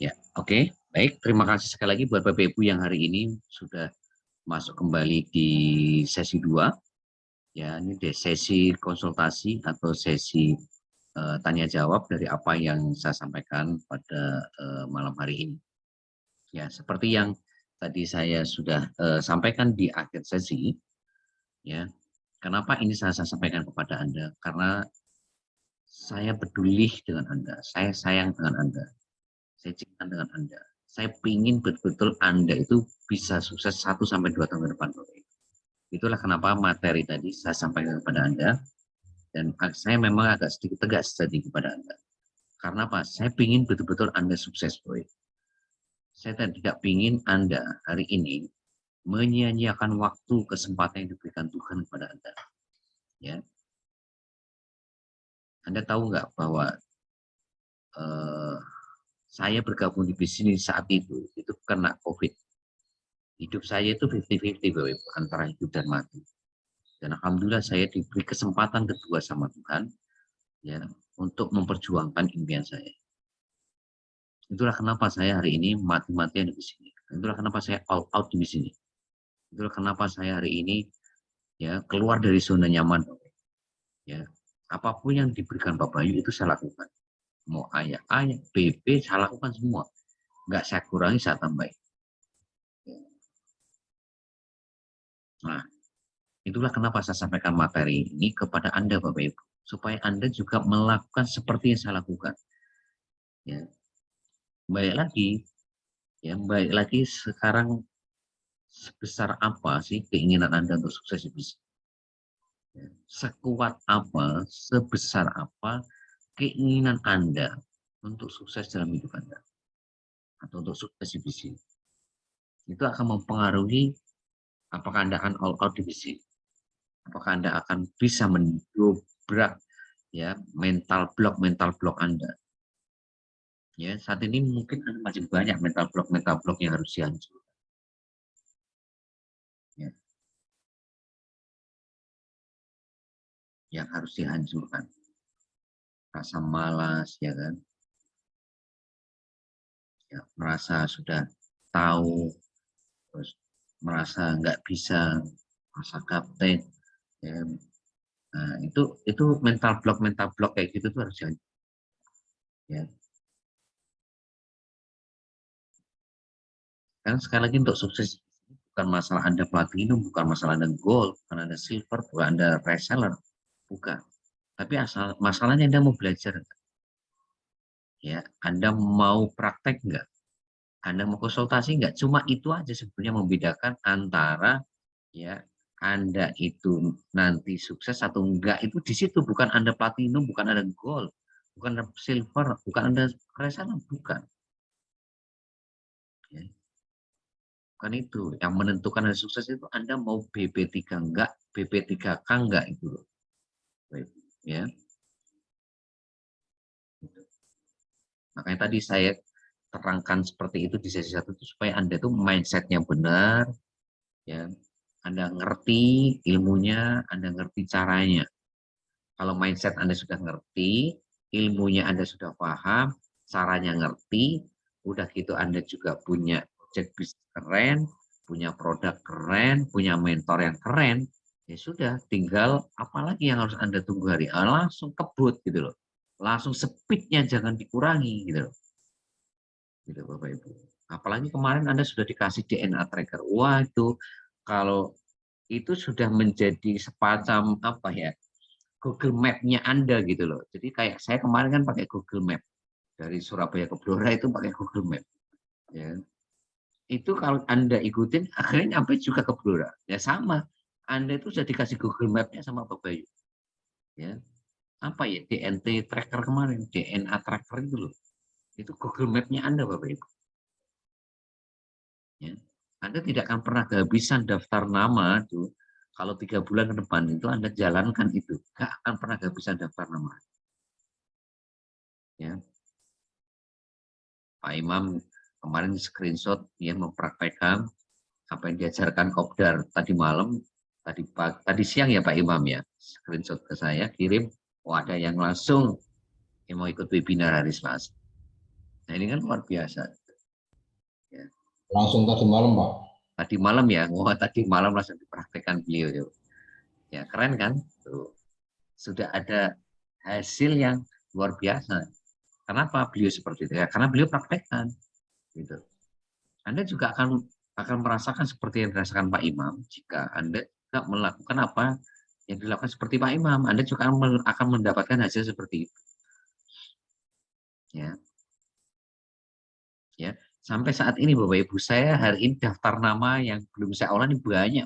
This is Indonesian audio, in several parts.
Ya, oke. Baik, terima kasih sekali lagi buat Bapak Ibu yang hari ini sudah masuk kembali di sesi 2. Ya, ini sesi konsultasi atau sesi tanya jawab dari apa yang saya sampaikan pada malam hari ini. Ya, seperti yang tadi saya sudah sampaikan di akhir sesi, ya. Kenapa ini saya sampaikan kepada Anda? Karena saya peduli dengan Anda, saya sayang dengan Anda. Saya cinta dengan Anda. Saya ingin betul-betul Anda itu bisa sukses 1 sampai 2 tahun ke depan. Itulah kenapa materi tadi saya sampaikan kepada Anda. Dan saya memang agak sedikit tegas tadi kepada Anda. Karena apa? Saya ingin betul-betul Anda sukses, boy. Saya tidak ingin Anda hari ini menyia-nyiakan waktu kesempatan yang diberikan Tuhan kepada Anda. Ya, Anda tahu nggak bahwa eh, saya bergabung di bisnis saat itu kena COVID. Hidup saya itu 50-50 antara hidup dan mati. Dan alhamdulillah saya diberi kesempatan kedua sama Tuhan ya untuk memperjuangkan impian saya. Itulah kenapa saya hari ini mati-matian di sini. Itulah kenapa saya all out di sini. Itulah kenapa saya hari ini ya keluar dari zona nyaman. Ya, apapun yang diberikan Pak Bayu itu saya lakukan. Mau ayah, BB saya lakukan semua. Nggak saya kurangi, saya tambahin. Nah, itulah kenapa saya sampaikan materi ini kepada Anda Bapak Ibu. Supaya Anda juga melakukan seperti yang saya lakukan. Ya, baik lagi sekarang sebesar apa sih keinginan Anda untuk sukses di bisnis? Ya, sekuat apa, sebesar apa keinginan Anda untuk sukses dalam hidup Anda atau untuk sukses di bisnis? Itu akan mempengaruhi apakah Anda akan all out di bisnis, apakah Anda akan bisa mendobrak ya mental block Anda. Ya, saat ini mungkin masih banyak mental block yang harus dihancurkan. Ya, yang harus dihancurkan. Rasa malas, ya kan? Ya, merasa sudah tahu, terus merasa nggak bisa, merasa kapten. Ya. Nah, itu mental block kayak gitu tuh harus dihancurkan. Ya. Karena sekali lagi untuk sukses bukan masalah Anda platinum, bukan masalah Anda gold, bukan Anda silver, bukan Anda reseller, bukan. Tapi masalahnya Anda mau belajar, ya, Anda mau praktek nggak? Anda mau konsultasi nggak? Cuma itu aja sebenarnya membedakan antara ya Anda itu nanti sukses atau enggak itu di situ, bukan Anda platinum, bukan Anda gold, bukan Anda silver, bukan Anda reseller, bukan. Ya, bukan itu. Yang menentukan Anda sukses itu Anda mau BP3 enggak, BP3K enggak itu loh. Ya. Makanya tadi saya terangkan seperti itu di sesi 1 itu supaya Anda itu mindsetnya benar, ya. Anda ngerti ilmunya, Anda ngerti caranya. Kalau mindset Anda sudah ngerti, ilmunya Anda sudah paham, caranya ngerti, udah gitu Anda juga punya objek bisnis keren, punya produk keren, punya mentor yang keren, ya sudah, tinggal apalagi yang harus Anda tunggu hari, langsung kebut gitu loh. Langsung speednya jangan dikurangi gitu loh. Gitu Bapak Ibu. Apalagi kemarin Anda sudah dikasih DNA tracker. Wah itu kalau itu sudah menjadi semacam apa ya, Google Map-nya Anda gitu loh. Jadi kayak saya kemarin kan pakai Google Map dari Surabaya ke Blora itu pakai Google Map. Ya. Itu kalau Anda ikutin akhirnya nyampe juga ke Blora. Ya sama. Anda itu sudah dikasih Google Map-nya sama Pak Bayu. Ya. Apa ya DNT tracker kemarin, DNA tracker itu loh. Itu Google Map-nya Anda Bapak Ibu. Ya. Anda tidak akan pernah kehabisan daftar nama tuh. Kalau 3 bulan ke depan itu Anda jalankan itu, nggak akan pernah kehabisan daftar nama. Ya. Pak Imam kemarin screenshot dia mempraktekkan apa yang diajarkan Kopdar tadi malam, tadi siang ya Pak Imam ya, screenshot ke saya kirim, oh ada yang langsung yang mau ikut webinar hari Selasa. Nah ini kan luar biasa. Ya. Langsung tadi malam, Pak. Tadi malam ya, wah tadi malam langsung dipraktekkan beliau. Ya keren kan? Tuh. Sudah ada hasil yang luar biasa. Kenapa beliau seperti itu? Ya, karena beliau praktekkan. Gitu. Anda juga akan merasakan seperti yang dirasakan Pak Imam jika Anda tidak melakukan apa yang dilakukan seperti Pak Imam. Anda juga akan mendapatkan hasil seperti itu. Ya, ya. Sampai saat ini Bapak Ibu, saya hari ini daftar nama yang belum saya olah ini banyak.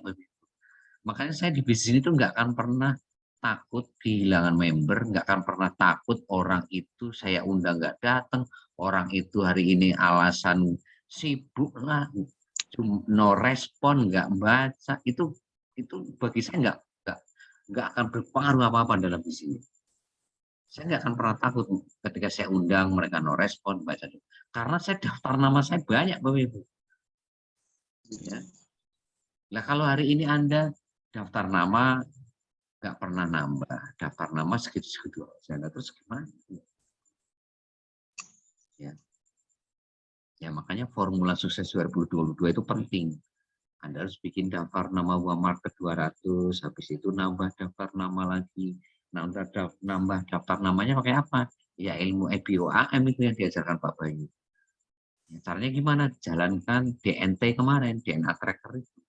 Makanya saya di bisnis itu nggak akan pernah takut kehilangan member, nggak akan pernah takut orang itu saya undang nggak datang, orang itu hari ini alasan sibuk lah, no respon, nggak baca, itu bagi saya nggak akan berpengaruh apa-apa dalam bisnis. Saya nggak akan pernah takut ketika saya undang mereka no respon, baca. Karena saya daftar nama saya banyak, Bapak Ibu. Ya. Nah, kalau hari ini Anda daftar nama nggak pernah nambah, daftar nama segitu-segitu aja, terus gimana? Ya. Ya, makanya formula sukses 2022 itu penting. Anda harus bikin daftar nama uang market 200, habis itu nambah daftar nama lagi. Nambah daftar namanya pakai apa? Ya ilmu EBOAM itu yang diajarkan Pak Bayu. Ya, caranya gimana? Jalankan DNT kemarin, DNA tracker itu.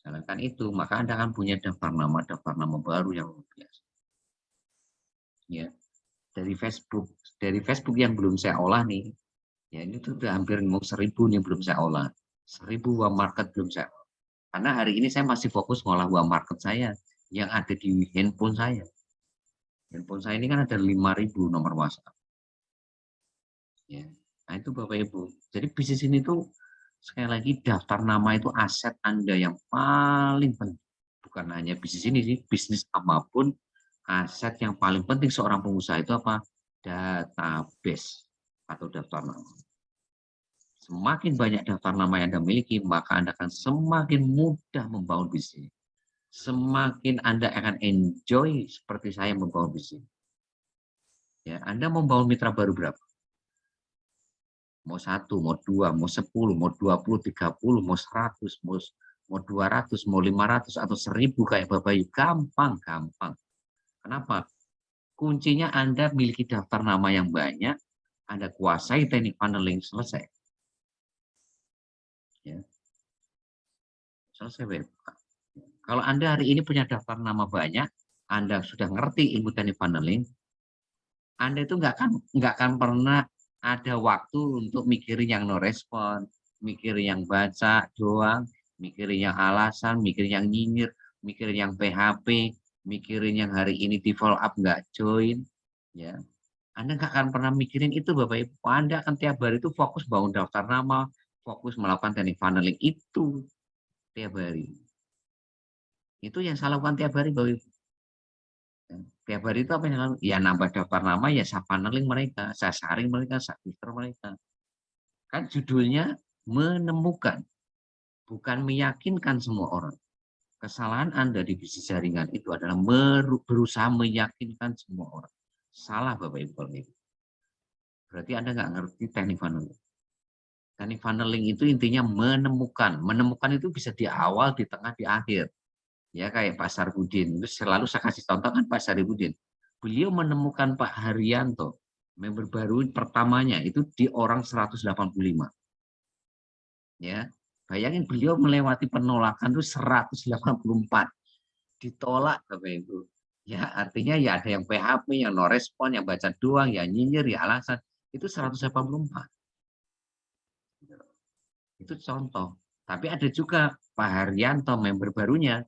Jalankan itu, maka Anda akan punya daftar nama baru yang luar biasa. Ya, dari Facebook yang belum saya olah nih, ya ini tuh udah hampir mau 1000 nih belum saya olah. 1000 uang market belum saya olah. Karena hari ini saya masih fokus ngolah uang market saya yang ada di handphone saya. Handphone saya ini kan ada 5000 nomor WhatsApp. Ya. Nah itu Bapak Ibu. Jadi bisnis ini tuh sekali lagi daftar nama itu aset Anda yang paling penting. Bukan hanya bisnis ini sih, bisnis apapun aset yang paling penting seorang pengusaha itu apa? Database atau daftar nama. Semakin banyak daftar nama yang Anda miliki, maka Anda akan semakin mudah membangun bisnis. Semakin Anda akan enjoy seperti saya membangun bisnis. Ya, Anda membangun mitra baru berapa? Mau 1, mau 2, mau 10, mau 20, 30, mau 100, mau 200, mau 500, atau 1000 kayak Bapak Yu. Gampang, gampang. Kenapa? Kuncinya Anda miliki daftar nama yang banyak, Anda kuasai teknik funneling, selesai. Ya. Selesai, Bapak. Kalau Anda hari ini punya daftar nama banyak, Anda sudah ngerti ilmu teknik funneling, Anda itu nggak akan pernah ada waktu untuk mikirin yang no respon, mikirin yang baca doang, mikirin yang alasan, mikirin yang nyinyir, mikirin yang PHP, mikirin yang hari ini di follow up nggak join, ya. Anda nggak akan pernah mikirin itu, Bapak Ibu. Anda akan tiap hari itu fokus bangun daftar nama, fokus melakukan teknik funneling itu tiap hari. Itu yang saya lakukan tiap hari, Bapak Ibu. Tiap hari itu apa yang lalu? Ya nambah daftar nama, ya saya paneling mereka, saya saring mereka, saya filter mereka. Kan judulnya menemukan, bukan meyakinkan semua orang. Kesalahan Anda di bisnis jaringan itu adalah berusaha meyakinkan semua orang. Salah Bapak Ibu. Berarti Anda nggak ngerti teknik funneling. Teknik funneling itu intinya menemukan. Menemukan itu bisa di awal, di tengah, di akhir. Ya kayak Pak Sarbudin. Itu selalu saya kasih contoh kan Pak Sarbudin. Beliau menemukan Pak Haryanto, member baru pertamanya itu di orang 185. Ya, bayangin beliau melewati penolakan itu 184. Ditolak Bapak Ibu. Ya, artinya ya ada yang PHP, yang no respon, yang baca doang, yang nyinyir, ya alasan. Itu 184. Itu contoh. Tapi ada juga Pak Haryanto, member barunya,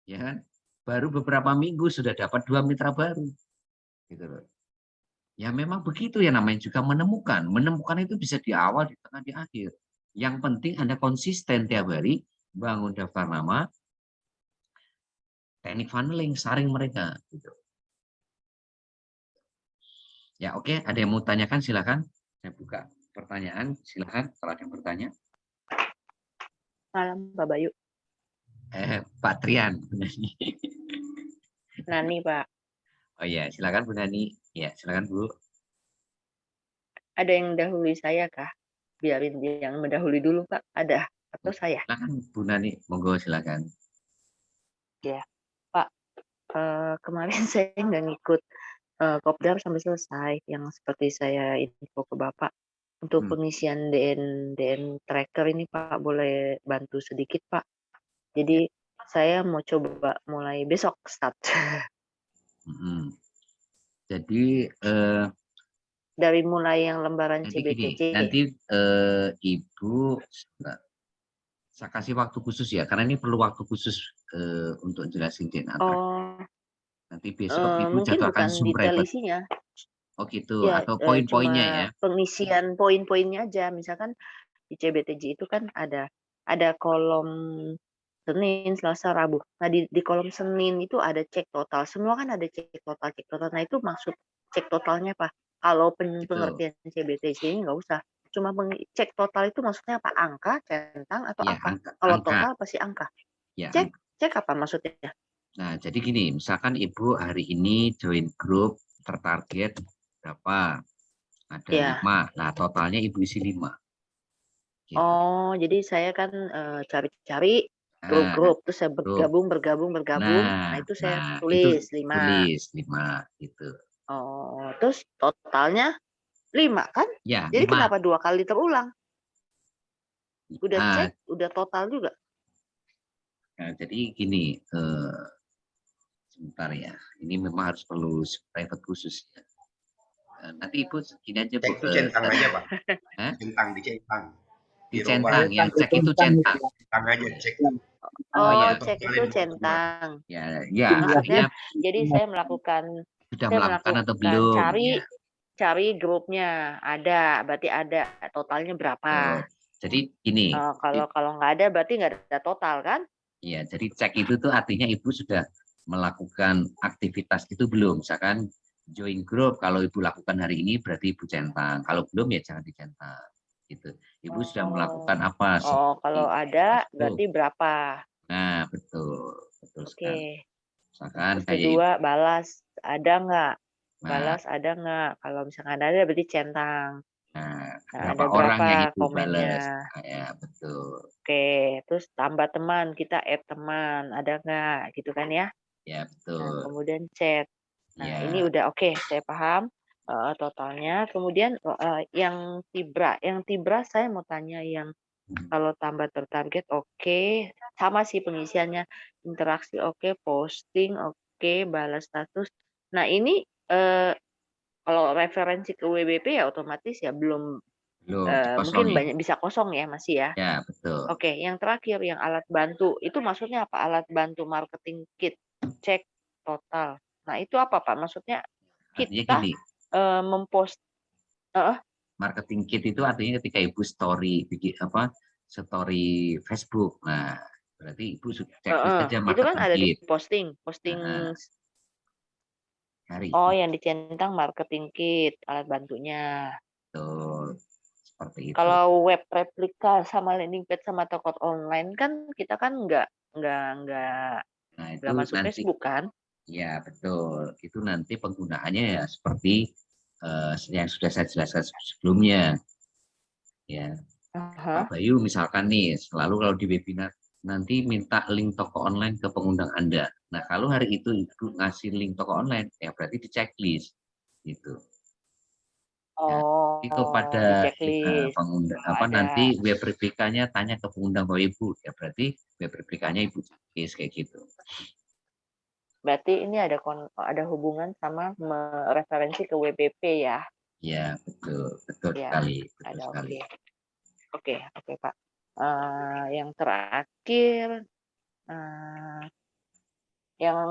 ya kan? Baru beberapa minggu sudah dapat 2 mitra baru. Gitu loh. Ya memang begitu ya namanya juga menemukan. Menemukan itu bisa di awal, di tengah, di akhir. Yang penting Anda konsisten tiap hari, bangun daftar nama, teknik funneling, saring mereka. Gitu. Ya oke, ada yang mau tanyakan silakan. Saya buka pertanyaan, silakan kalau ada yang bertanya. Malam Pak Bayu. Pak Trian. Nani Pak. Oh iya, silakan Bu Nani. Ya, silakan Bu. Ada yang mendahului saya kah? Biarin dia yang mendahului dulu, Pak. Ada atau saya? Silakan Bu Nani, monggo silakan. Ya, Pak. Kemarin saya nggak ngikut kopdar sampai selesai. Yang seperti saya info ke Bapak. Untuk pengisian DN tracker ini Pak, boleh bantu sedikit Pak. Jadi saya mau coba mulai besok start. Jadi dari mulai yang lembaran jadi gini, CBTC. nanti Ibu saya kasih waktu khusus ya, karena ini perlu waktu khusus untuk jelasin DNA. Nanti besok Ibu mungkin jadwalkan bukan Zoom detail private. isinya. Oh gitu, Ya, atau poin-poinnya ya? Pengisian poin-poinnya aja. Misalkan di CBTJ itu kan ada kolom Senin, Selasa, Rabu. Nah di kolom Senin itu ada cek total. Semua kan ada cek total. Nah itu maksud cek totalnya apa? Kalau pengertian CBTJ ini nggak usah. Cuma cek total itu maksudnya apa? Angka, centang, atau Ya, apa? angka. Kalau total pasti angka. Ya, cek apa maksudnya? Nah, jadi gini, misalkan Ibu hari ini join grup tertarget berapa? Ada 5. Nah, totalnya Ibu isi 5. Gitu. Oh, jadi saya kan cari-cari grup-grup, terus saya bergabung. Nah, itu saya tulis 5. Tulis 5 gitu. Oh, terus totalnya 5 kan? Ya, jadi 5. Kenapa 2 kali terulang? Udah cek, udah total juga. Nah, jadi gini, sebentar ya. Ini memang harus perlu private khusus ya. Nanti Ibu gini aja Bu. Cek itu centang aja Pak. Centang dicentang. Dicentang ya, cek itu centang. Centang aja cek. Oh ya, cek itu centang. Ya, maksudnya jadi saya melakukan sudah melakukan atau belum? Cari grupnya ada, berarti ada totalnya berapa? Jadi gini. Kalau nggak ada berarti nggak ada total kan? Iya, jadi cek itu tuh artinya Ibu sudah melakukan aktivitas itu belum? Misalkan join grup, kalau Ibu lakukan hari ini berarti Ibu centang. Kalau belum ya jangan dicentang. Gitu. Ibu sudah melakukan apa? Kalau ada berarti berapa? Nah, betul sekali. Misalkan kayak kedua, balas ada nggak? Balas ada nggak? Kalau misalkan ada berarti centang. Nah, ada berapa orang yang Ibu komennya? balas? Ya, betul. Oke, terus tambah teman, kita add teman, ada nggak? Gitu kan ya? Ya, betul. Nah, kemudian chat. Nah, ini udah oke, saya paham totalnya. Kemudian yang Tibra saya mau tanya yang kalau tambah tertarget oke, sama sih pengisiannya, interaksi oke, posting oke, balas status. Nah ini kalau referensi ke WBP ya otomatis ya belum mungkin banyak bisa kosong ya masih ya. Ya betul. Oke, yang terakhir yang alat bantu itu maksudnya apa? Alat bantu marketing kit, cek total. Nah itu apa Pak? Maksudnya kita mempost marketing kit itu artinya ketika Ibu story story Facebook. Nah, berarti Ibu sudah checklist aja marketing kit. Itu kan ada di posting. Oh, yang dicentang marketing kit, alat bantunya. Betul. Seperti itu. Kalau web replika sama landing page sama toko online kan kita kan nggak masuk nanti, Facebook kan? Ya betul. Itu nanti penggunaannya ya seperti yang sudah saya jelaskan sebelumnya. Ya. Pak Bayu misalkan nih, selalu kalau di webinar nanti minta link toko online ke pengundang Anda. Nah, kalau hari itu Ibu ngasih link toko online, ya berarti di checklist gitu. Oh, itu pada pengundang nanti web replikanya tanya ke pengundang Bapak Ibu, ya berarti web replikanya Ibu checklist kayak gitu. Berarti ini ada hubungan sama referensi ke WBP ya? Ya, betul ya, sekali. Betul sekali. Oke Pak. Yang terakhir, yang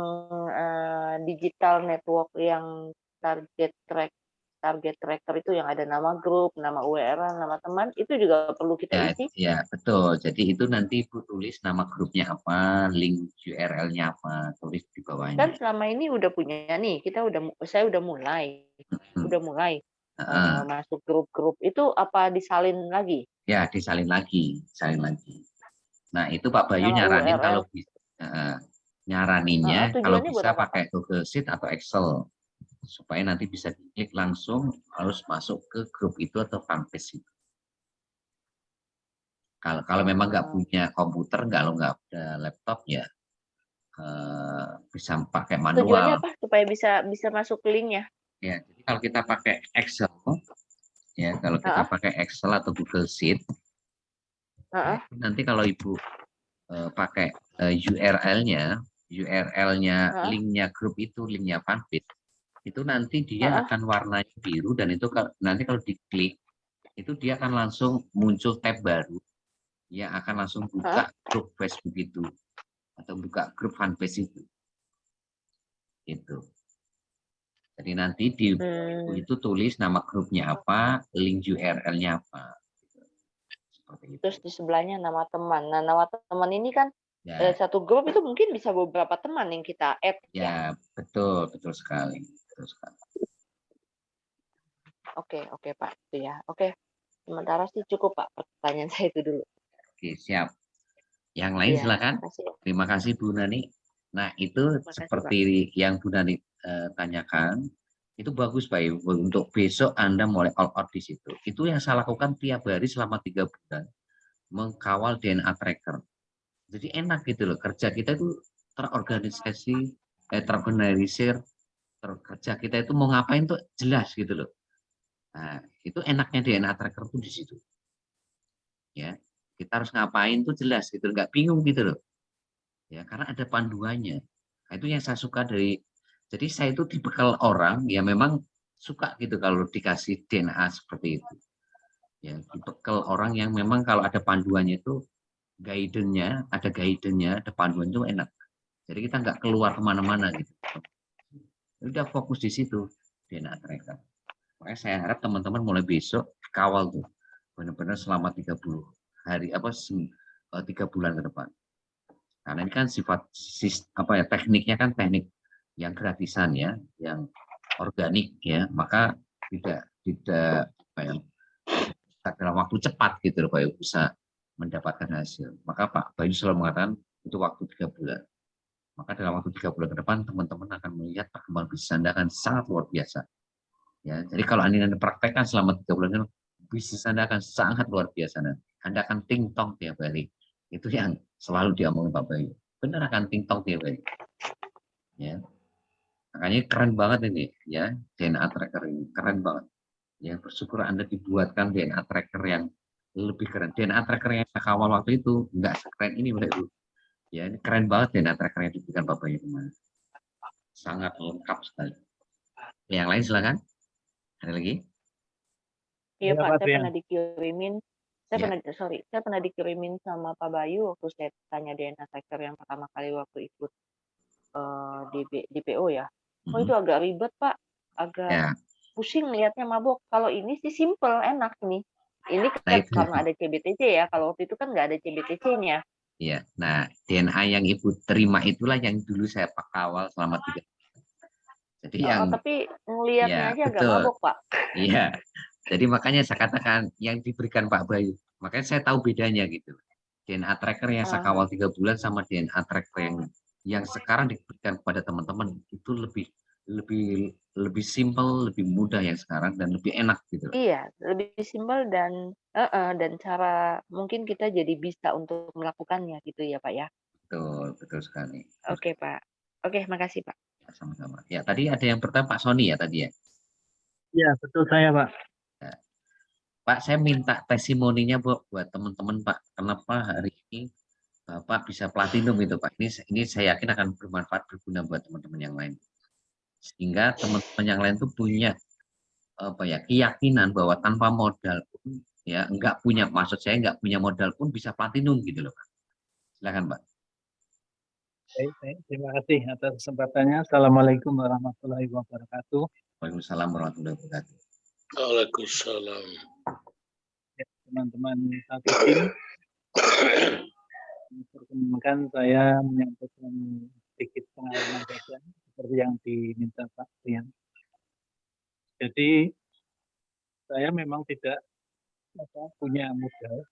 digital network yang target tracker itu yang ada nama grup, nama URL, nama teman, itu juga perlu kita isi? Ya, betul. Jadi itu nanti Ibu tulis nama grupnya apa, link URL-nya apa, tulis di bawahnya. Kan selama ini udah punya nih, saya udah mulai masuk grup-grup. Itu apa disalin lagi? Ya, disalin lagi. Nah, itu Pak Bayu nyaranin kalau bisa. Nyaraninnya kalau bisa pakai Google Sheet atau Excel. supaya nanti bisa diklik langsung harus masuk ke grup itu atau fanpage itu. Kalau memang nggak punya komputer, kalau nggak ada laptop ya bisa pakai Tujuannya manual. apa? Supaya bisa masuk ke linknya. Ya, jadi kalau kita pakai Excel, ya kalau kita pakai Excel atau Google Sheet, ya, nanti kalau ibu pakai URL-nya linknya grup itu, linknya fanpage, itu nanti dia akan warnanya biru dan itu nanti kalau diklik itu dia akan langsung muncul tab baru, ya akan langsung buka grup Facebook itu atau buka grup fanpage itu. Jadi nanti di buku itu tulis nama grupnya apa, link URL-nya apa. Seperti itu. Terus di sebelahnya nama teman. Nah, nama teman ini kan Ya, satu grup itu mungkin bisa beberapa teman yang kita add. ya betul sekali. Betul sekali. Oke Pak. Itu ya. Oke. Sementara sih cukup Pak. Pertanyaan saya itu dulu. Oke, siap. Yang lain Iya, silakan. makasih. Terima kasih Bu Nani. Nah, itu Makasih, seperti yang Bu Nani tanyakan, itu bagus Pak untuk besok Anda mulai all out di situ. Itu yang saya lakukan tiap hari selama 3 bulan, mengkawal DNA tracker. Jadi enak gitu loh, kerja kita itu terorganisasi, terorganisir, kerja kita itu mau ngapain tuh jelas gitu loh. Nah, itu enaknya DNA tracker tuh di situ. Ya, kita harus ngapain tuh jelas gitu, nggak bingung gitu loh. Ya, karena ada panduannya. Nah, itu yang saya suka jadi saya itu dibekal orang ya memang suka gitu kalau dikasih DNA seperti itu. Ya, dibekal orang yang memang kalau ada panduannya itu guidance-nya, ada panduan itu enak. Jadi kita nggak keluar kemana-mana gitu. Udah fokus di situ DNA tracker. Makanya saya harap teman-teman mulai besok kawal tuh benar-benar selama 30 hari 3 bulan ke depan. Karena ini kan tekniknya kan teknik yang gratisan ya, yang organik ya, maka tidak dalam waktu cepat gitu loh Pak bisa mendapatkan hasil. Maka Pak Bayu selalu mengatakan itu waktu 3 bulan. Maka dalam waktu 3 bulan ke depan teman-teman akan melihat perkembangan bisnis Anda akan sangat luar biasa. Ya, jadi kalau Anda praktekkan selama 3 bulan bisnis Anda akan sangat luar biasa. Anda akan ting-tong tiap hari. Itu yang selalu diomongin Pak Bayu. Benar akan ting-tong tiap hari. Ya. Makanya keren banget ini ya, DNA tracker ini keren banget. Ya, bersyukur Anda dibuatkan DNA tracker yang lebih keren. DNA tracker yang saya kawal waktu itu enggak sekeren ini Bapak Ibu. Ya, ini keren banget DNA tracker yang diberikan Pak Bayu kemarin. Sangat lengkap sekali. Yang lain silakan. Ada lagi? Iya Ya, Pak, Pak saya Trian. pernah dikirimin, Ya. saya pernah dikirimin sama Pak Bayu waktu saya tanya DNA tracker yang pertama kali waktu ikut di PO ya. Oh itu agak ribet Pak, agak Ya. pusing lihatnya mabok. Kalau ini sih simple, enak nih. Ini kan karena ada CBTC ya, kalau waktu itu kan nggak ada CBTC-nya. Iya, nah DNA yang Ibu terima itulah yang dulu saya kawal selama 3 bulan. Jadi Tapi ngelihatnya ya aja agak betul. mabok Pak. Iya, jadi makanya saya katakan yang diberikan Pak Bayu, makanya saya tahu bedanya gitu. DNA tracker yang saya kawal 3 bulan sama DNA tracker yang sekarang diberikan kepada teman-teman itu lebih simpel, lebih mudah yang sekarang dan lebih enak gitu. Iya, lebih simpel dan cara mungkin kita jadi bisa untuk melakukannya gitu ya Pak ya. Betul sekali. Oke Pak. Oke, makasih Pak. Sama-sama. Ya, tadi ada yang pertama Pak Sony ya tadi ya. Ya, betul saya Pak. Ya. Pak, saya minta testimoninya buat teman-teman Pak. Kenapa hari ini Bapak bisa platinum itu Pak? Ini saya yakin akan bermanfaat berguna buat teman-teman yang lain. Sehingga teman-teman yang lain tuh punya keyakinan bahwa tanpa modal pun ya maksud saya nggak punya modal pun bisa platinum gitu loh Pak. Silakan Pak. Baik, terima kasih atas kesempatannya. Assalamualaikum warahmatullahi wabarakatuh. Waalaikumsalam warahmatullahi wabarakatuh. Waalaikumsalam. Ya, teman-teman satu tim, perkenalkan saya menyampaikan sedikit pengalaman saja seperti yang diminta Pak Trian. Jadi saya memang tidak punya modal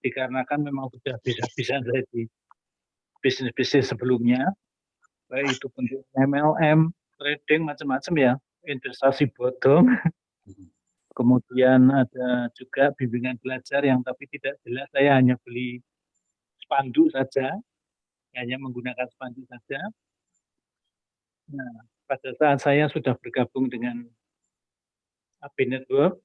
dikarenakan memang sudah bisa dari bisnis-bisnis sebelumnya, baik itu bentuk MLM, trading macam-macam ya, investasi bodong. Kemudian ada juga bimbingan belajar yang tapi tidak jelas. Saya hanya beli spanduk saja, hanya menggunakan spanduk saja. Nah, pada saat saya sudah bergabung dengan AB Network,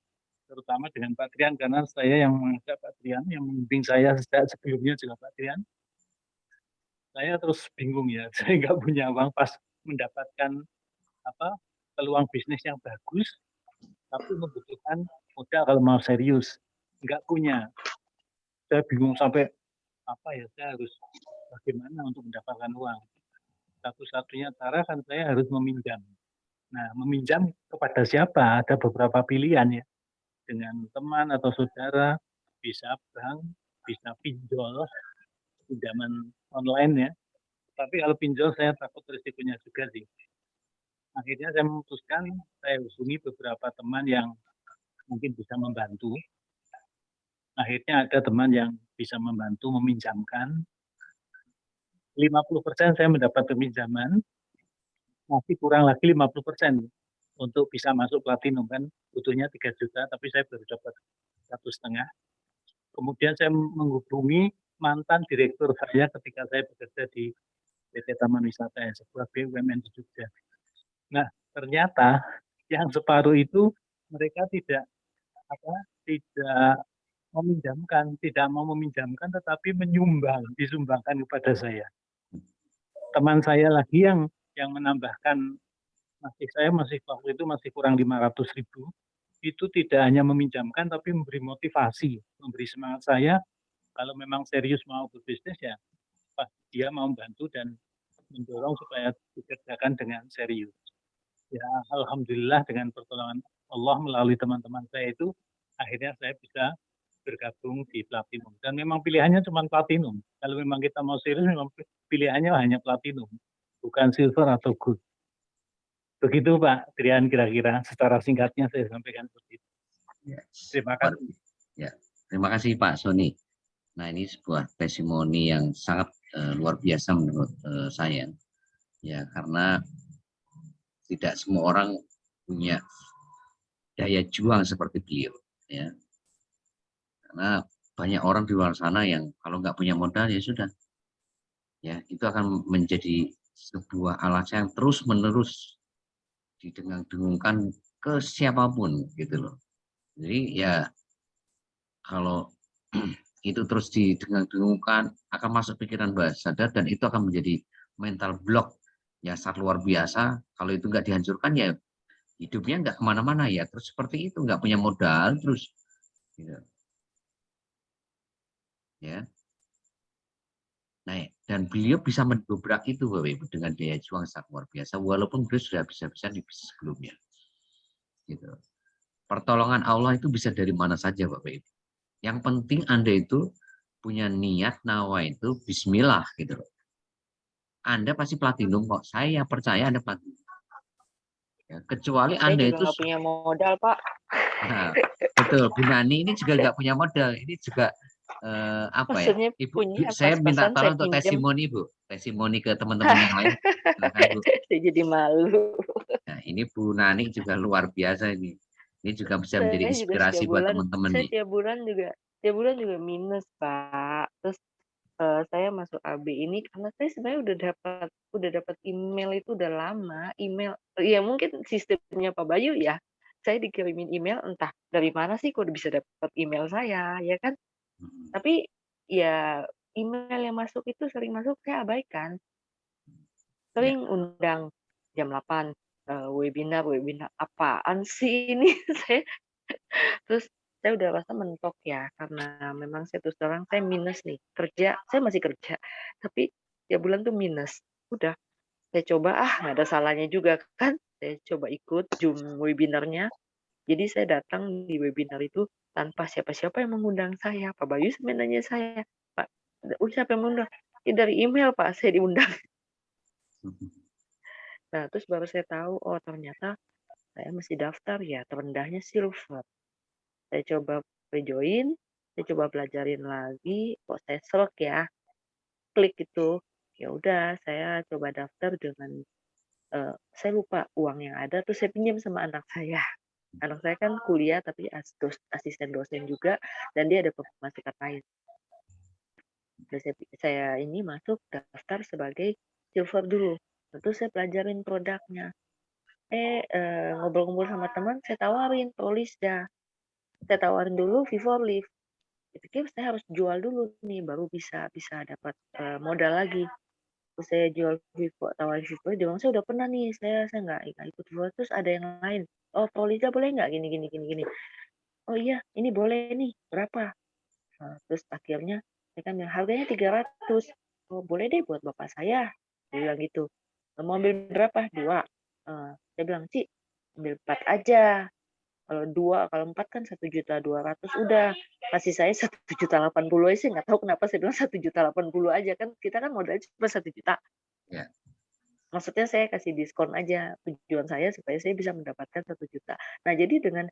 terutama dengan Pak Trian, karena saya yang mengajak Pak Trian, yang membimbing saya sejak sebelumnya juga Pak Trian, saya terus bingung ya, saya nggak punya uang pas mendapatkan peluang bisnis yang bagus, tapi membutuhkan modal kalau mau serius, nggak punya. Saya bingung sampai saya harus bagaimana untuk mendapatkan uang. Satu-satunya cara kan saya harus meminjam. Nah, meminjam kepada siapa? Ada beberapa pilihan ya. Dengan teman atau saudara, bisa bank, bisa pinjol, pinjaman online ya. Tapi kalau pinjol saya takut risikonya juga sih. Akhirnya saya memutuskan, saya hubungi beberapa teman yang mungkin bisa membantu. Akhirnya ada teman yang bisa membantu meminjamkan. 50% saya mendapat peminjaman, masih kurang lagi 50% untuk bisa masuk platinum kan butuhnya 3 juta, tapi saya baru dapat 1,5. Kemudian saya menghubungi mantan direktur saya ketika saya bekerja di PT Taman Wisata ya, sebuah BUMN di Jogja. Nah, ternyata yang separuh itu mereka tidak meminjamkan, tidak mau meminjamkan, tetapi disumbangkan kepada saya. Teman saya lagi yang menambahkan, saya masih waktu itu masih kurang 500.000, itu tidak hanya meminjamkan, tapi memberi motivasi, memberi semangat saya, kalau memang serius mau berbisnis ya, dia mau membantu dan mendorong supaya dikerjakan dengan serius. Ya, alhamdulillah dengan pertolongan Allah melalui teman-teman saya itu, akhirnya saya bisa bergabung di platinum. Dan memang pilihannya cuma platinum. Kalau memang kita mau serius, memang pilihannya hanya platinum, bukan silver atau gold. Begitu Pak Trian, kira-kira secara singkatnya saya sampaikan seperti itu. Ya. Terima kasih. Ya, terima kasih Pak Sony. Nah, ini sebuah testimoni yang sangat luar biasa menurut saya. Ya, karena tidak semua orang punya daya juang seperti beliau. Ya. Karena banyak orang di luar sana yang kalau nggak punya modal ya sudah. Ya, itu akan menjadi sebuah alasan yang terus-menerus didengung-dengungkan ke siapapun gitu loh. Jadi ya kalau itu terus didengung-dengungkan akan masuk pikiran bawah sadar dan itu akan menjadi mental block yang sangat luar biasa. Kalau itu nggak dihancurkan ya hidupnya nggak kemana-mana ya. Terus seperti itu nggak punya modal terus. Gitu. Ya. Nah, dan beliau bisa mendobrak itu Bapak Ibu dengan daya juang sangat luar biasa walaupun beliau sudah bisa-bisa di bisnis sebelumnya. Gitu. Pertolongan Allah itu bisa dari mana saja Bapak Ibu. Yang penting Anda itu punya niat nawa itu bismillah gitu loh. Anda pasti platinum kok. Saya percaya Anda platinum. Ya, kecuali Saya Anda juga itu nggak punya modal Pak. Nah, betul Bu Nani ini juga nggak punya modal. Ini juga Maksudnya Ibu, punya saya minta pas-pasan saya tolong untuk pinjam. testimoni Bu, testimoni ke teman-teman yang lain. Silakan Bu. Saya jadi malu. Nah, ini Bu Nani juga luar biasa ini. Ini juga bisa menjadi Saya juga inspirasi buat teman-teman nih. tiap bulan juga minus Pak. Terus saya masuk AB ini karena saya sebenarnya udah dapat email itu udah lama, email ya mungkin sistemnya Pak Bayu ya. Saya dikirimin email entah dari mana sih kok bisa dapat email saya, ya kan? Tapi ya email yang masuk itu sering masuk saya abaikan. Ya. Sering undang jam 8 webinar apaan sih ini? Terus saya udah rasa mentok ya, karena memang saya terus terang saya minus nih, saya masih kerja, tapi tiap bulan tuh minus. Udah, saya coba nggak ada salahnya juga kan, saya coba ikut Zoom webinarnya. Jadi saya datang di webinar itu tanpa siapa-siapa yang mengundang saya. Pak Bayu sebenarnya saya, Pak, siapa yang mengundang? Ya dari email Pak, saya diundang. Nah, terus baru saya tahu, oh ternyata saya masih daftar ya, terendahnya silver. Saya coba rejoin, saya coba pelajarin lagi, kok saya selek ya, klik itu. Ya udah, saya coba daftar dengan saya lupa uang yang ada, terus saya pinjam sama anak saya. Anak saya kan kuliah tapi asisten dosen juga, dan dia ada pemasukan lain. Dan saya ini masuk daftar sebagai silver dulu. Tentu saya pelajarin produknya. Ngobrol-ngobrol sama teman, saya tawarin Prolisda. Saya tawarin dulu Vivorlift. Saya pikir saya harus jual dulu nih, baru bisa dapat modal lagi. Terus saya jual tawarin Vivorlift, dia bilang saya udah pernah nih, saya nggak ikut Vivorlift. Terus ada yang lain, oh Prolisda boleh nggak gini. Oh iya, ini boleh nih, berapa? Nah, terus akhirnya saya kan bilang harganya 300. Oh boleh deh buat bapak saya, dia bilang gitu. Mau ambil berapa? 2. Saya bilang sih ambil 4 aja. Kalau 2, kalau 4 kan 1.200.000 udah. Kasih saya 1.080.000 aja sih, nggak tahu kenapa saya bilang 1.080.000 aja, kan kita kan modalnya cuma 1 juta. Ya. Maksudnya saya kasih diskon aja, tujuan saya supaya saya bisa mendapatkan 1 juta. Nah jadi dengan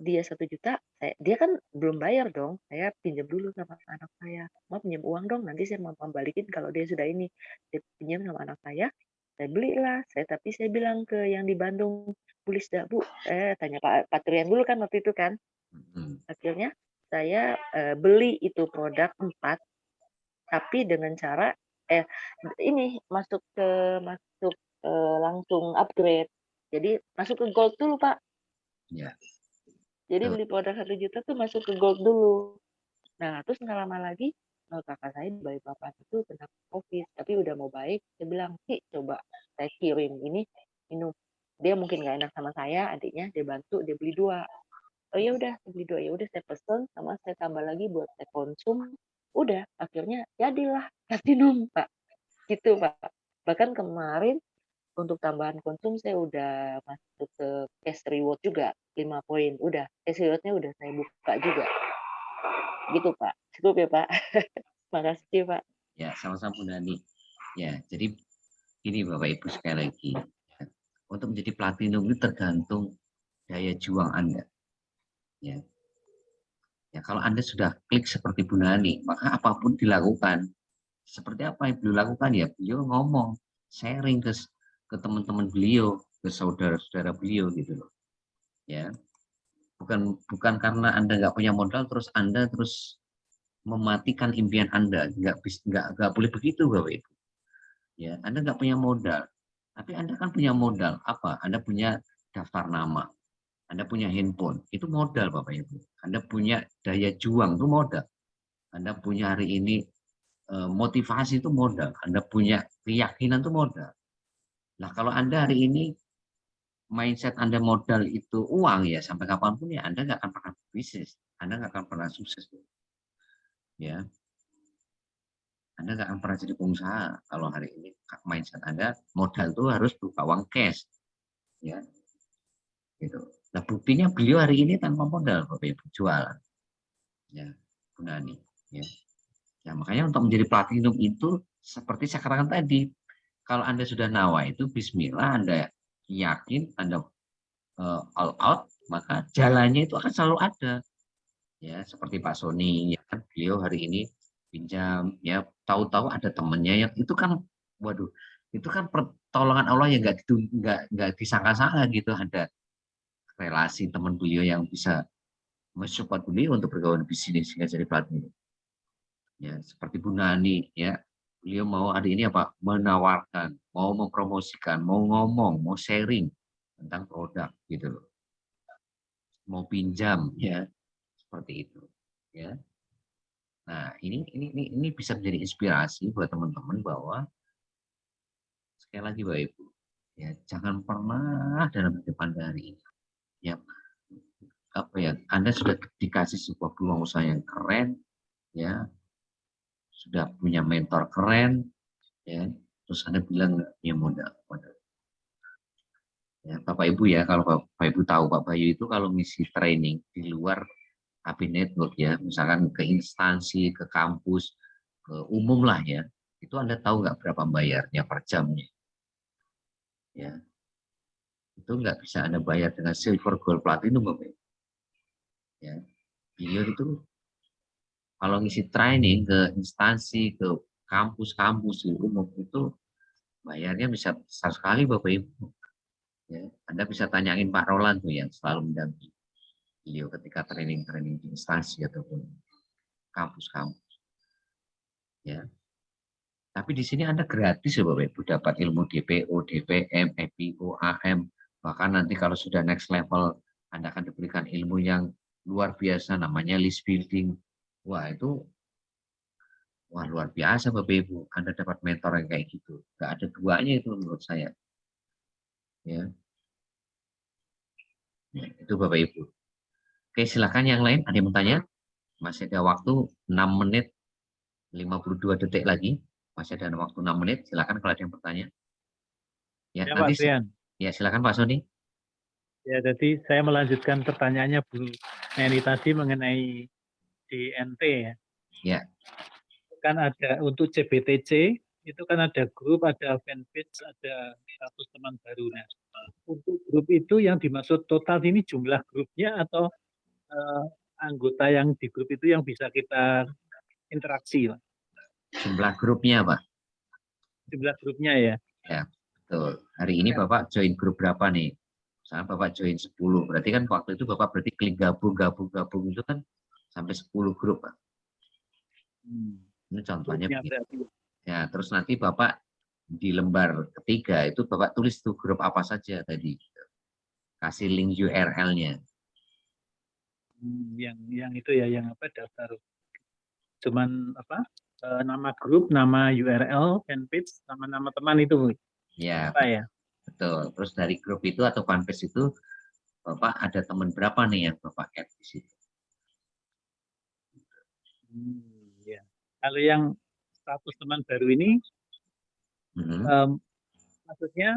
dia 1 juta, dia kan belum bayar dong, saya pinjam dulu sama anak saya. "Ma pinjam uang dong, nanti saya mau balikin kalau dia sudah ini." Saya pinjam sama anak saya belilah. Tapi saya bilang ke yang di Bandung, "Bu Lisda, Bu," tanya Pak Trian dulu kan waktu itu kan. Akhirnya saya beli itu produk 4, tapi dengan cara ini masuk langsung upgrade. Jadi masuk ke gold dulu, Pak. Ya. Jadi beli produk 1 juta tuh masuk ke gold dulu. Nah, terus nggak lama lagi kakak saya di Balikpapan itu kena COVID, tapi udah mau baik. Saya bilang, "Ki, coba saya kirim ini minum." Dia mungkin nggak enak sama saya, adiknya dia bantu, dia beli 2. Oh ya udah, saya beli 2. Ya udah saya pesen sama saya tambah lagi buat saya konsum. Udah, akhirnya jadilah Platinum, Pak. Gitu, Pak. Bahkan kemarin untuk tambahan konsum saya udah masuk ke cash reward juga 5 poin. Udah, cash reward-nya udah saya buka juga. Gitu, Pak. Cukup ya, Pak. Makasih, Pak. Ya, sama-sama Bu Nani. Ya, jadi ini Bapak Ibu sekali lagi. Ya, untuk menjadi platinum itu tergantung daya juang Anda. Ya. Ya, kalau Anda sudah klik seperti Bu Nani, maka apapun dilakukan. Seperti apa yang beliau lakukan ya, beliau ngomong, sharing ke teman-teman beliau, ke saudara-saudara beliau gitu loh. Ya. Bukan karena Anda nggak punya modal terus Anda terus mematikan impian Anda. Nggak boleh begitu Bapak Ibu. Ya, Anda nggak punya modal, tapi Anda kan punya modal apa? Anda punya daftar nama, Anda punya handphone, itu modal Bapak Ibu. Anda punya daya juang, itu modal. Anda punya hari ini motivasi, itu modal. Anda punya keyakinan, itu modal. Nah, kalau Anda hari ini mindset Anda modal itu uang ya, sampai kapanpun ya Anda nggak akan pernah bisnis, Anda nggak akan pernah sukses. Ya, Anda nggak akan pernah jadi pengusaha kalau hari ini mindset Anda modal itu harus berupa uang cash. Ya, gitu. Nah, buktinya beliau hari ini tanpa modal Bapak Ibu jualan. Ya, Bu Nani. Ya. Ya, makanya untuk menjadi platinum itu seperti saya katakan tadi, kalau Anda sudah nawa itu bismillah, Anda yakin, Anda all out, maka jalannya itu akan selalu ada. Ya, seperti Pak Sony, ya kan beliau hari ini pinjam, ya tahu-tahu ada temannya yang itu kan, waduh, itu kan pertolongan Allah yang nggak disangka-sangka gitu, ada relasi teman beliau yang bisa mensupport beliau untuk bergaul bisnis sehingga jadi platinum. Ya, seperti Bu Nani, ya beliau mau hari ini apa menawarkan, mau mempromosikan, mau ngomong, mau sharing tentang produk gitu loh, mau pinjam ya seperti itu ya. Nah ini bisa menjadi inspirasi buat teman-teman bahwa sekali lagi Bapak Ibu ya, jangan pernah dalam hidup Anda hari ini ya apa ya, Anda sudah dikasih sebuah peluang usaha yang keren ya, sudah punya mentor keren ya, terus Anda bilang nggak punya modal. Ya, Bapak Ibu ya, kalau Bapak Ibu tahu Pak Bayu itu kalau ngisi training di luar HP Network ya, misalkan ke instansi, ke kampus, ke umum lah ya, itu Anda tahu nggak berapa bayarnya per jamnya? Ya, itu nggak bisa Anda bayar dengan silver, gold, platinum Bapak Ibu. Ya, beliau itu kalau ngisi training ke instansi, ke kampus-kampus di umum itu Bayarnya bisa besar sekali Bapak Ibu. Ya, Anda bisa tanyain Pak Roland tuh yang selalu mendampingi beliau ketika training-training di instansi ataupun kampus-kampus. Ya. Tapi di sini Anda gratis ya Bapak Ibu, dapat ilmu DPO, DPM, FPO, AM. Bahkan nanti kalau sudah next level, Anda akan diberikan ilmu yang luar biasa, namanya list building. Wah, itu luar biasa Bapak Ibu. Anda dapat mentor yang kayak gitu. Nggak ada duanya itu menurut saya. Ya, itu Bapak Ibu. Oke, silakan yang lain. Ada yang mau tanya? Masih ada waktu 6 menit 52 detik lagi. Masih ada waktu 6 menit. Silakan kalau ada yang bertanya. Ya, Ya, nanti Pak Trian. ya silakan Pak Sony. Ya, jadi saya melanjutkan pertanyaannya Bu Neni tadi mengenai DNT ya. Ya. Kan ada untuk CBTC itu kan ada grup, ada fanpage, ada status teman baru. Nah, untuk grup itu yang dimaksud total ini jumlah grupnya atau anggota yang di grup itu yang bisa kita interaksi, Pak? Jumlah grupnya, Pak. Jumlah grupnya ya. Ya, betul. Hari ini Bapak join grup berapa nih? Misalnya Bapak join 10, berarti kan waktu itu Bapak berarti klik gabung itu kan sampai 10 grup, Pak. Ini contohnya begitu. Ya, terus nanti Bapak di lembar ketiga itu Bapak tulis tuh grup apa saja tadi. Kasih link URL-nya. Yang itu ya, yang apa, daftar cuman apa, nama grup, nama URL, fanpage, sama nama teman itu. Ya, apa ya? Betul. Terus dari grup itu atau fanpage itu Bapak ada teman berapa nih yang Bapak add di situ? Ya. Kalau yang status teman baru ini, maksudnya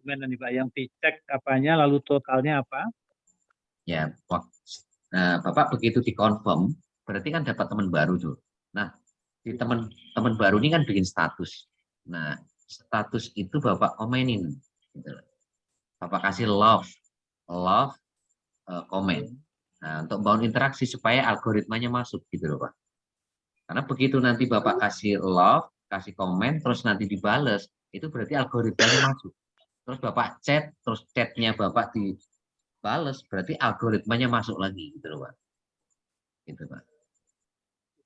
gimana nih Pak? Yang dicek apanya, lalu totalnya apa? Ya, Bapak begitu dikonfirm, berarti kan dapat teman baru tuh. Nah, di teman baru ini kan bikin status. Nah, status itu Bapak komenin. Gitu. Bapak kasih love, komen. Nah, untuk bangun interaksi supaya algoritmanya masuk gitu loh Pak. Karena begitu nanti Bapak kasih love, kasih komen, terus nanti dibales, itu berarti algoritmanya masuk. Terus Bapak chat, terus chatnya Bapak dibales, berarti algoritmanya masuk lagi gitu loh Pak. Gitu Pak.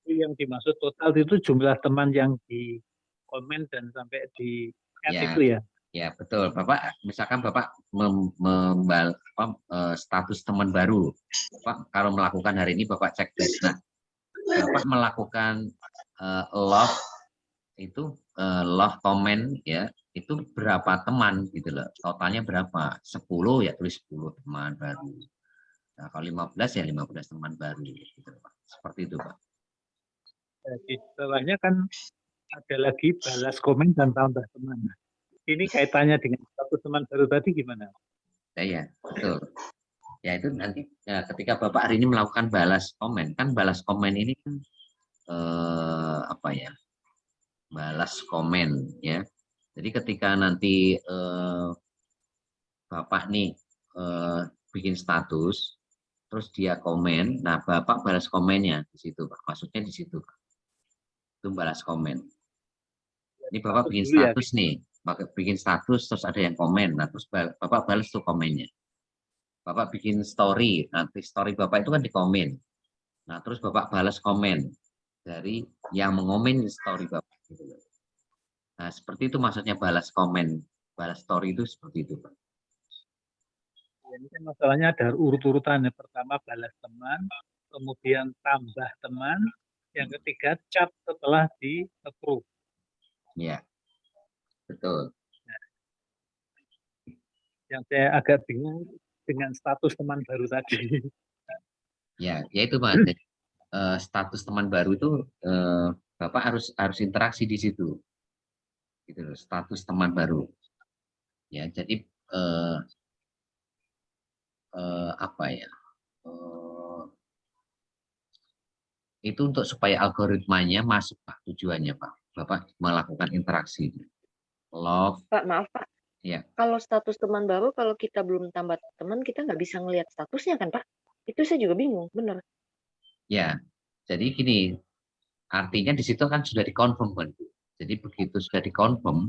Itu yang dimaksud total itu jumlah teman yang di komen dan sampai di add itu ya? Ya betul, Bapak misalkan Bapak status teman baru, Bapak kalau melakukan hari ini Bapak cek list. Nah, Bapak melakukan love itu love comment ya, itu berapa teman gitu loh, totalnya berapa? 10 ya tulis 10 teman baru. Nah, kalau 15 ya 15 teman baru gitu Pak. Seperti itu Pak. Di bawahnya kan ada lagi balas komen dan tambah teman. Ini kaitannya dengan status teman baru tadi gimana? Ya, betul. Ya itu nanti ya, ketika Bapak hari ini melakukan balas komen, kan balas komen ini kan apa ya? Balas komen ya. Jadi ketika nanti Bapak nih bikin status, terus dia komen, nah Bapak balas komennya di situ Pak. Maksudnya di situ Pak. Itu balas komen. Ini Bapak bikin status nih, bikin status terus ada yang komen, nah terus Bapak balas tuh komennya. Bapak bikin story, nanti story Bapak itu kan di komen. Nah terus Bapak balas komen dari yang mengomen story Bapak. Nah seperti itu maksudnya balas komen, balas story itu seperti itu Pak. Ini kan masalahnya ada urut-urutan. Yang pertama balas teman, kemudian tambah teman, yang ketiga chat setelah di approve. Ya, betul. Nah, yang saya agak bingung dengan status teman baru tadi. Ya itu Pak. Jadi, status teman baru itu Bapak harus interaksi di situ. Gitu, status teman baru. Ya, jadi apa ya? Itu untuk supaya algoritmanya masuk Pak, tujuannya Pak. Bapak melakukan interaksi. Love. Pak, maaf Pak. Ya. Kalau status teman baru, kalau kita belum tambah teman, kita nggak bisa ngelihat statusnya kan Pak? Itu saya juga bingung, benar. Ya, jadi gini, artinya di situ kan sudah dikonfirm kan, Bu. Jadi begitu sudah dikonfirm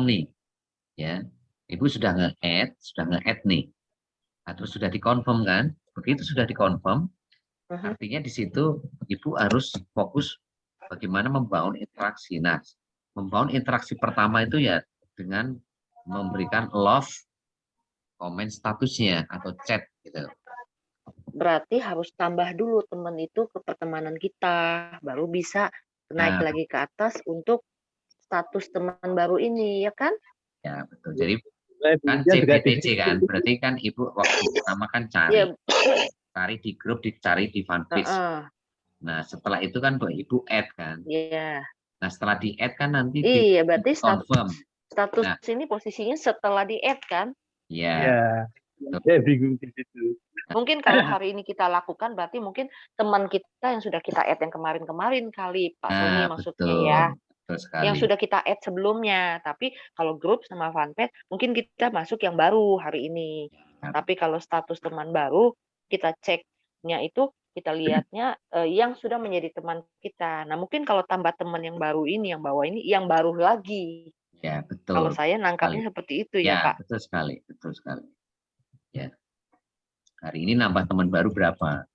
nih, ya, Ibu sudah nge-add nih. Nah, terus sudah dikonfirm kan? Begitu sudah dikonfirm, artinya di situ Ibu harus fokus bagaimana membangun interaksi. Nah, membangun interaksi pertama itu ya dengan memberikan love, komen statusnya atau chat gitu. Berarti harus tambah dulu teman itu ke pertemanan kita, baru bisa naik lagi ke atas untuk status teman baru ini, ya kan? Ya, betul. Jadi kan CBTC kan, berarti kan Ibu waktu pertama kan cari di grup, dicari di fanpage. Nah, setelah itu kan Ibu add kan. Iya. Nah, setelah di add kan nanti berarti confirm. Status ini posisinya setelah di add kan? Iya. Saya bingung di situ. Mungkin kalau hari ini kita lakukan, berarti mungkin teman kita yang sudah kita add yang kemarin-kemarin kali, Pak Sony maksudnya ya. Yang sudah kita add sebelumnya. Tapi kalau grup sama fanpage, mungkin kita masuk yang baru hari ini. Tapi kalau status teman baru, kita ceknya itu, kita lihatnya yang sudah menjadi teman kita. Nah, mungkin kalau tambah teman yang baru ini, yang bawah ini, yang baru lagi. Ya, betul. Kalau saya nangkapnya seperti itu ya, Pak. Betul sekali. Ya. Hari ini nambah teman baru berapa?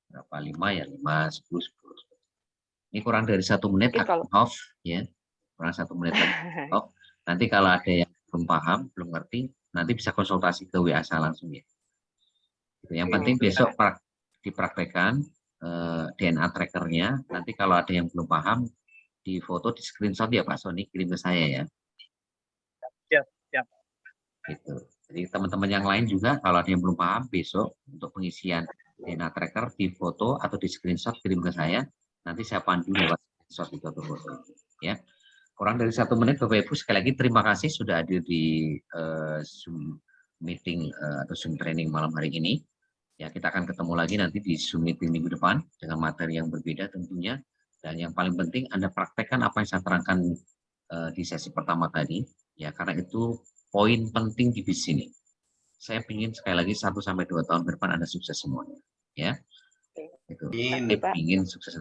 Berapa? 5 ya? 5, 10, 10. Ini kurang dari 1 menit off ya. Kurang 1 menit off. Nanti kalau ada yang belum paham, belum ngerti, nanti bisa konsultasi ke WA saya langsung ya. Yang penting besok dipraktekkan DNA trackernya. Nanti kalau ada yang belum paham, di foto, di screenshot ya Pak Sony, kirim ke saya ya. Siap. Gitu. Jadi teman-teman yang lain juga kalau ada yang belum paham, besok untuk pengisian DNA tracker di foto atau di screenshot kirim ke saya. Nanti saya pandu lewat screenshot itu atau foto. Ya. Kurang dari 1 menit Bapak Ibu, sekali lagi terima kasih sudah hadir di Zoom meeting atau Zoom training malam hari ini. Ya, kita akan ketemu lagi nanti di Zoom meeting minggu depan dengan materi yang berbeda tentunya. Dan yang paling penting Anda praktekkan apa yang saya terangkan di sesi pertama tadi. Ya, karena itu poin penting di bisnis ini. Saya ingin sekali lagi 1 sampai 2 tahun ke depan Anda sukses semuanya. Ya. Itu. Ingin sukses.